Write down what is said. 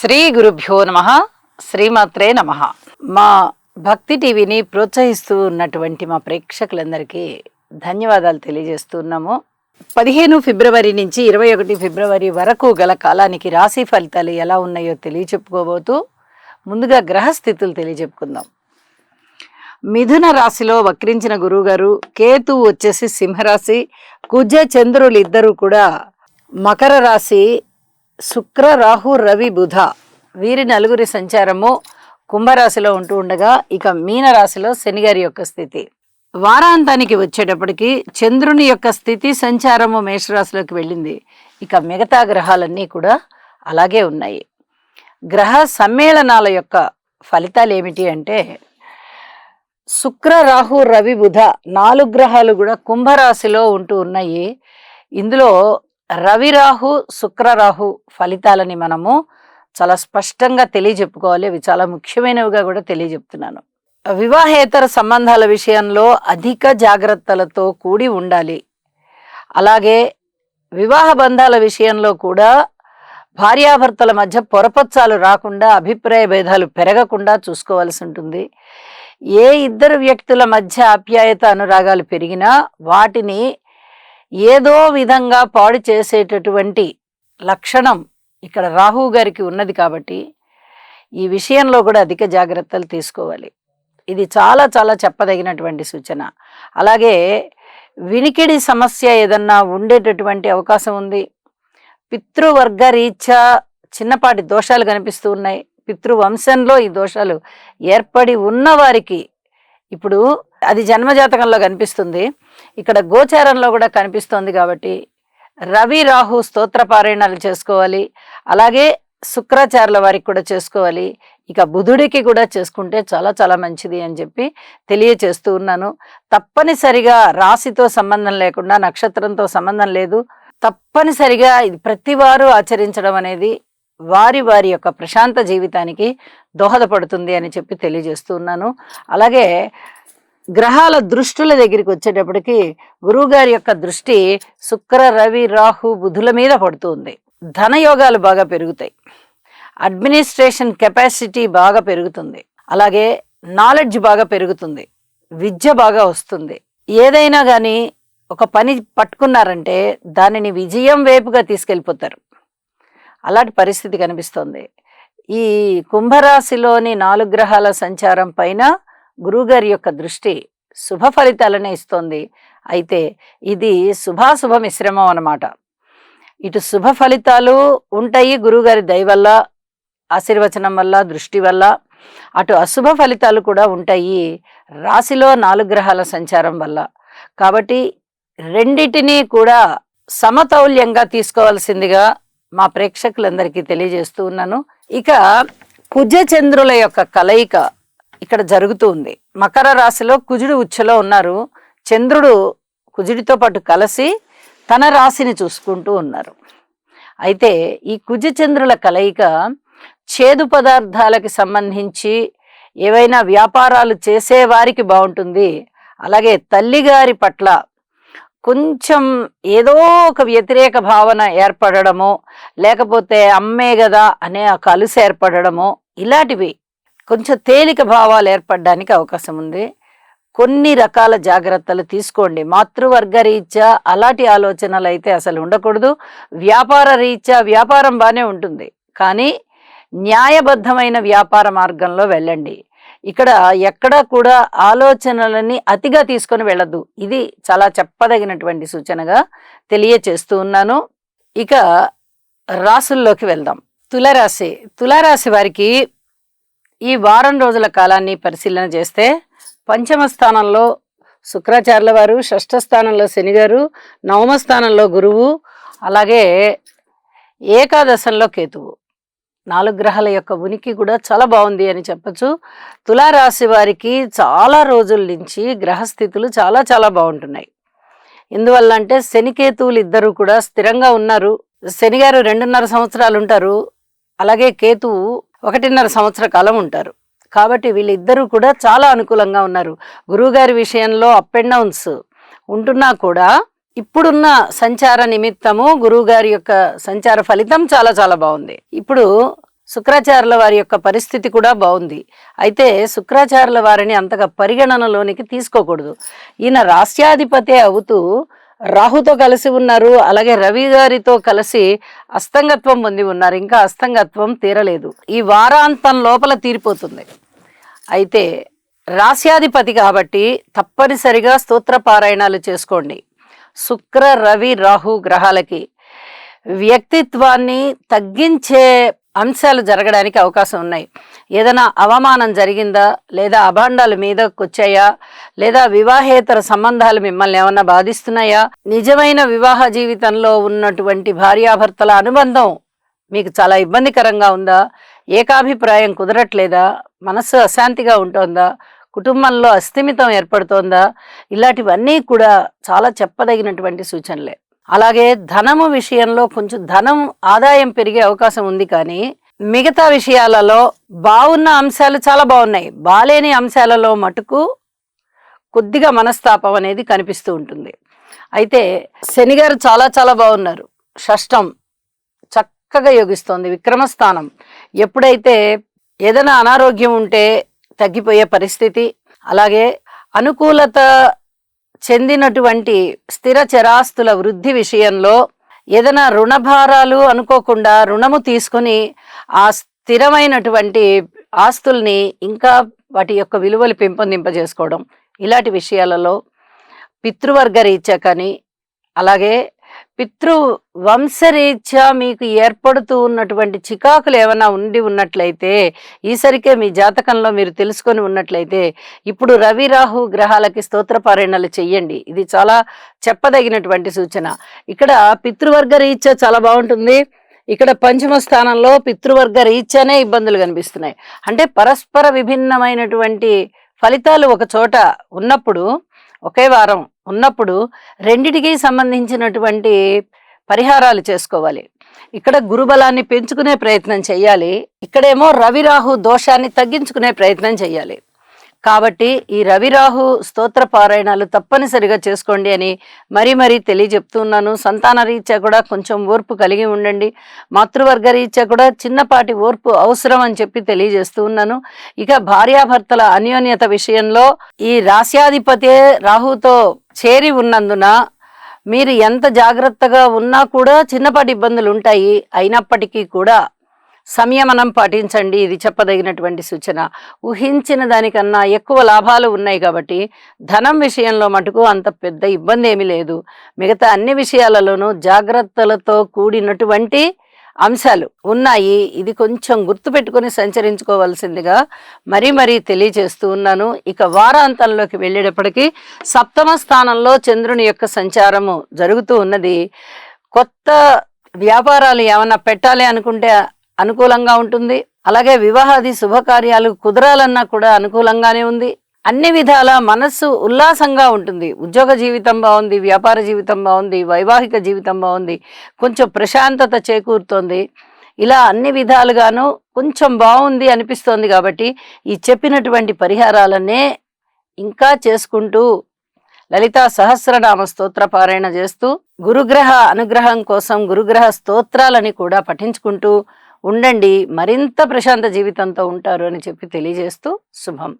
శ్రీ గురుభ్యో నమః. శ్రీమాత్రే నమః. మా భక్తి టీవీని ప్రోత్సహిస్తూ ఉన్నటువంటి మా ప్రేక్షకులందరికీ ధన్యవాదాలు తెలియజేస్తున్నాము. 15 ఫిబ్రవరి నుంచి 21 ఫిబ్రవరి వరకు గల కాలానికి రాశి ఫలితాలు ఎలా ఉన్నాయో తెలియచెప్పుకోబోతూ ముందుగా గ్రహస్థితులు తెలియచెప్పుకుందాం. మిథున రాశిలో వక్రించిన గురువుగారు, కేతు వచ్చేసి సింహరాశి, కుజ చంద్రులు ఇద్దరు కూడా మకర రాశి, శుక్ర రాహు రవి బుధ వీరి నలుగురి సంచారము కుంభరాశిలో ఉంటూ ఉండగా, ఇక మీన రాశిలో శనిగారి యొక్క స్థితి. వారాంతానికి వచ్చేటప్పటికి చంద్రుని యొక్క స్థితి సంచారము మేషరాశిలోకి వెళ్ళింది. ఇక మిగతా గ్రహాలన్నీ కూడా అలాగే ఉన్నాయి. గ్రహ సమ్మేళనాల యొక్క ఫలితాలు ఏమిటి అంటే, శుక్ర రాహు రవి బుధ 4 గ్రహాలు కూడా కుంభరాశిలో ఉంటూ ఉన్నాయి. ఇందులో రవి రాహు శుక్ర రాహు ఫలితాలని మనము చాలా స్పష్టంగా తెలియజెప్పుకోవాలి. అవి చాలా ముఖ్యమైనవిగా కూడా తెలియజెప్తున్నాను. వివాహేతర సంబంధాల విషయంలో అధిక జాగ్రత్తలతో కూడి ఉండాలి. అలాగే వివాహ బంధాల విషయంలో కూడా భార్యాభర్తల మధ్య పొరపచ్చాలు రాకుండా, అభిప్రాయ భేదాలు పెరగకుండా చూసుకోవాల్సి ఉంటుంది. ఏ ఇద్దరు వ్యక్తుల మధ్య ఆప్యాయత అనురాగాలు పెరిగినా వాటిని ఏదో విధంగా పాడు చేసేటటువంటి లక్షణం ఇక్కడ రాహు గారికి ఉన్నది. కాబట్టి ఈ విషయంలో కూడా అధిక జాగ్రత్తలు తీసుకోవాలి. ఇది చాలా చాలా చెప్పదగినటువంటి సూచన. అలాగే వినికిడి సమస్య ఏదన్నా ఉండేటటువంటి అవకాశం ఉంది. పితృవర్గ రీత్యా చిన్నపాటి దోషాలు కనిపిస్తూ ఉన్నాయి. పితృవంశంలో ఈ దోషాలు ఏర్పడి ఉన్నవారికి ఇప్పుడు అది జన్మజాతకంలో కనిపిస్తుంది, ఇక్కడ గోచారంలో కూడా కనిపిస్తోంది. కాబట్టి రవి రాహు స్తోత్ర పారాయణాలు చేసుకోవాలి. అలాగే శుక్రాచార్యుల వారికి కూడా చేసుకోవాలి. ఇక బుధుడికి కూడా చేసుకుంటే చాలా చాలా మంచిది అని చెప్పి తెలియచేస్తూ ఉన్నాను. తప్పనిసరిగా రాశితో సంబంధం లేకుండా, నక్షత్రంతో సంబంధం లేదు, తప్పనిసరిగా ఇది ప్రతివారు ఆచరించడం అనేది వారి వారి యొక్క ప్రశాంత జీవితానికి దోహదపడుతుంది అని చెప్పి తెలియజేస్తూ ఉన్నాను. అలాగే గ్రహాల దృష్టుల దగ్గరికి వచ్చేటప్పటికి గురువుగారి యొక్క దృష్టి శుక్ర రవి రాహు బుధుల మీద పడుతుంది. ధనయోగాలు బాగా పెరుగుతాయి. అడ్మినిస్ట్రేషన్ కెపాసిటీ బాగా పెరుగుతుంది. అలాగే నాలెడ్జ్ బాగా పెరుగుతుంది. విద్య బాగా వస్తుంది. ఏదైనా కానీ ఒక పని పట్టుకున్నారంటే దానిని విజయం వైపుగా తీసుకెళ్ళిపోతారు. అలాంటి పరిస్థితి కనిపిస్తోంది. ఈ కుంభరాశిలోని 4 గ్రహాల సంచారం పైన గురువుగారి యొక్క దృష్టి శుభ ఫలితాలనే ఇస్తోంది. అయితే ఇది శుభాశుభ మిశ్రమం అన్నమాట. ఇటు శుభ ఫలితాలు ఉంటాయి గురువుగారి దయ వల్ల, ఆశీర్వచనం వల్ల, దృష్టి వల్ల. అటు అశుభ ఫలితాలు కూడా ఉంటాయి రాశిలో 4 గ్రహాల సంచారం వల్ల. కాబట్టి రెండిటినీ కూడా సమతౌల్యంగా తీసుకోవాల్సిందిగా మా ప్రేక్షకులందరికీ తెలియజేస్తూ ఉన్నాను. ఇక కుజ చంద్రుల యొక్క కలయిక ఇక్కడ జరుగుతూ ఉంది. మకర రాశిలో కుజుడు ఉచ్చలో ఉన్నారు. చంద్రుడు కుజుడితో పాటు కలిసి తన రాశిని చూసుకుంటూ ఉన్నారు. అయితే ఈ కుజ చంద్రుల కలయిక చేదు పదార్థాలకి సంబంధించి ఏవైనా వ్యాపారాలు చేసేవారికి బాగుంటుంది. అలాగే తల్లిగారి పట్ల కొంచెం ఏదో ఒక వ్యతిరేక భావన ఏర్పడడమో, లేకపోతే అమ్మే కదా అనే ఒక అలుసు ఏర్పడడమో, ఇలాంటివి కొంచెం తేలిక భావాలు ఏర్పడడానికి అవకాశం ఉంది. కొన్ని రకాల జాగ్రత్తలు తీసుకోండి. మాతృవర్గ రీత్యా అలాంటి ఆలోచనలు అయితే అసలు ఉండకూడదు. వ్యాపార రీత్యా వ్యాపారం బాగానే ఉంటుంది, కానీ న్యాయబద్ధమైన వ్యాపార మార్గంలో వెళ్ళండి. ఇక్కడ ఎక్కడా కూడా ఆలోచనలని అతిగా తీసుకొని వెళ్ళద్దు. ఇది చాలా చెప్పదగినటువంటి సూచనగా తెలియచేస్తూ ఉన్నాను. ఇక రాసుల్లోకి వెళ్దాం. తులారాశి. తులారాశి వారికి ఈ వారం రోజుల కాలాన్ని పరిశీలన చేస్తే పంచమ స్థానంలో శుక్రాచార్యుల వారు, షష్ఠ స్థానంలో శనిగారు, నవమ స్థానంలో గురువు, అలాగే ఏకాదశంలో కేతువు. 4 గ్రహాల యొక్క ఉనికి కూడా చాలా బాగుంది అని చెప్పచ్చు. తులారాశి వారికి చాలా రోజుల నుంచి గ్రహస్థితులు చాలా చాలా బాగుంటున్నాయి. ఎందువల్ల అంటే శనికేతువులు ఇద్దరు కూడా స్థిరంగా ఉన్నారు. శనిగారు 2.5 సంవత్సరాలు ఉంటారు. అలాగే కేతువు 1.5 సంవత్సర కాలం ఉంటారు. కాబట్టి వీళ్ళిద్దరూ కూడా చాలా అనుకూలంగా ఉన్నారు. గురువుగారి విషయంలో అప్ అండ్ డౌన్స్ ఉంటున్నా కూడా ఇప్పుడున్న సంచార నిమిత్తము గురువుగారి యొక్క సంచార ఫలితం చాలా చాలా బాగుంది. ఇప్పుడు శుక్రాచార్యుల వారి యొక్క పరిస్థితి కూడా బాగుంది. అయితే శుక్రాచార్యుల వారిని అంతగా పరిగణనలోనికి తీసుకోకూడదు. ఈయన రాస్యాధిపతే అవుతూ రాహుతో కలిసి ఉన్నారు, అలాగే రవి గారితో కలిసి అస్తంగత్వం పొంది ఉన్నారు. ఇంకా అస్తంగత్వం తీరలేదు, ఈ వారాంతం లోపల తీరిపోతుంది. అయితే రాస్యాధిపతి కాబట్టి తప్పనిసరిగా స్తోత్ర పారాయణాలు చేసుకోండి. శుక్ర రవి రాహు గ్రహాలకి వ్యక్తిత్వాన్ని తగ్గించే అంశాలు జరగడానికి అవకాశం ఉన్నాయి. ఏదైనా అవమానం జరిగిందా, లేదా అభాండాలు మీదకి వచ్చాయా, లేదా వివాహేతర సంబంధాలు మిమ్మల్ని ఏమన్నా బాధిస్తున్నాయా, నిజమైన వివాహ జీవితంలో ఉన్నటువంటి భార్యాభర్తల అనుబంధం మీకు చాలా ఇబ్బందికరంగా ఉందా, ఏకాభిప్రాయం కుదరట్లేదా, మనస్సు అశాంతిగా ఉంటోందా, కుటుంబంలో అస్థిమితం ఏర్పడుతోందా, ఇలాంటివన్నీ కూడా చాలా చెప్పదగినటువంటి సూచనలే. అలాగే ధనము విషయంలో కొంచెం ధనం ఆదాయం పెరిగే అవకాశం ఉంది, కానీ మిగతా విషయాలలో బాగున్న అంశాలు చాలా బాగున్నాయి, బాలేని అంశాలలో మటుకు కొద్దిగా మనస్తాపం అనేది కనిపిస్తూ ఉంటుంది. అయితే శని గారు చాలా చాలా బాగున్నారు. షష్టం చక్కగా యోగిస్తోంది, విక్రమస్థానం. ఎప్పుడైతే ఏదైనా అనారోగ్యం ఉంటే తగ్గిపోయే పరిస్థితి, అలాగే అనుకూలత చెందినటువంటి స్థిర చరాస్తుల వృద్ధి విషయంలో ఏదైనా రుణభారాలు అనుకోకుండా రుణము తీసుకుని ఆ స్థిరమైనటువంటి ఆస్తుల్ని ఇంకా వాటి యొక్క విలువలు పెంపొందింపజేసుకోవడం, ఇలాంటి విషయాలలో పితృవర్గ రీత్యా కానీ, అలాగే పితృ వంశరీత్యా మీకు ఏర్పడుతూ ఉన్నటువంటి చికాకులు ఏమైనా ఉండి ఉన్నట్లయితే, ఈసరికే మీ జాతకంలో మీరు తెలుసుకొని ఉన్నట్లయితే ఇప్పుడు రవి రాహు గ్రహాలకి స్తోత్రపారాయణలు చెయ్యండి. ఇది చాలా చెప్పదగినటువంటి సూచన. ఇక్కడ పితృవర్గ రీత్యా చాలా బాగుంటుంది. ఇక్కడ పంచమ స్థానంలో పితృవర్గ రీత్యానే ఇబ్బందులు కనిపిస్తున్నాయి. అంటే పరస్పర విభిన్నమైనటువంటి ఫలితాలు ఒక చోట ఉన్నప్పుడు, ఒకే వారం ఉన్నప్పుడు రెండిటికి సంబంధించినటువంటి పరిహారాలు చేసుకోవాలి. ఇక్కడ గురుబలాన్ని పెంచుకునే ప్రయత్నం చేయాలి, ఇక్కడేమో రవిరాహు దోషాన్ని తగ్గించుకునే ప్రయత్నం చేయాలి. కాబట్టి ఈ రవిరాహు స్తోత్ర పారాయణాలు తప్పనిసరిగా చేసుకోండి అని మరీ తెలియజెప్తున్నాను. సంతాన రీత్యా కూడా కొంచెం ఓర్పు కలిగి ఉండండి, మాతృవర్గ రీత్యా కూడా చిన్నపాటి ఓర్పు అవసరం అని చెప్పి తెలియజేస్తూ ఉన్నాను. ఇక భార్యాభర్తల అన్యోన్యత విషయంలో ఈ రాస్యాధిపతే రాహుతో చేరి ఉన్నందున మీరు ఎంత జాగ్రత్తగా ఉన్నా కూడా చిన్నపాటి ఇబ్బందులు ఉంటాయి. అయినప్పటికీ కూడా సంయమనం పాటించండి, ఇది చెప్పదగినటువంటి సూచన. ఊహించిన దానికన్నా ఎక్కువ లాభాలు ఉన్నాయి కాబట్టి ధనం విషయంలో మటుకు అంత పెద్ద ఇబ్బంది ఏమీ లేదు. మిగతా అన్ని విషయాలలోనూ జాగ్రత్తలతో కూడినటువంటి అంశాలు ఉన్నాయి. ఇది కొంచెం గుర్తుపెట్టుకొని సంచరించుకోవాల్సిందిగా మరీ తెలియజేస్తూ ఉన్నాను. ఇక వారాంతంలోకి వెళ్ళేటప్పటికీ సప్తమ స్థానంలో చంద్రుని యొక్క సంచారము జరుగుతూ ఉన్నది. కొత్త వ్యాపారాలు ఏమన్నా పెట్టాలి అనుకుంటే అనుకూలంగా ఉంటుంది, అలాగే వివాహాది శుభకార్యాలు కుదరాలన్నా కూడా అనుకూలంగానే ఉంది. అన్ని విధాల మనస్సు ఉల్లాసంగా ఉంటుంది. ఉద్యోగ జీవితం బాగుంది, వ్యాపార జీవితం బాగుంది, వైవాహిక జీవితం బాగుంది, కొంచెం ప్రశాంతత చేకూరుతోంది. ఇలా అన్ని విధాలుగాను కొంచెం బాగుంది అనిపిస్తోంది. కాబట్టి ఈ చెప్పినటువంటి పరిహారాలనే ఇంకా చేసుకుంటూ లలితా సహస్రనామ స్తోత్ర పారాయణ చేస్తూ గురుగ్రహ అనుగ్రహం కోసం గురుగ్రహ స్తోత్రాలని కూడా పఠించుకుంటూ ఉండండి. మరింత ప్రశాంత జీవితంతో ఉంటారు అని చెప్పి తెలియజేస్తూ శుభం.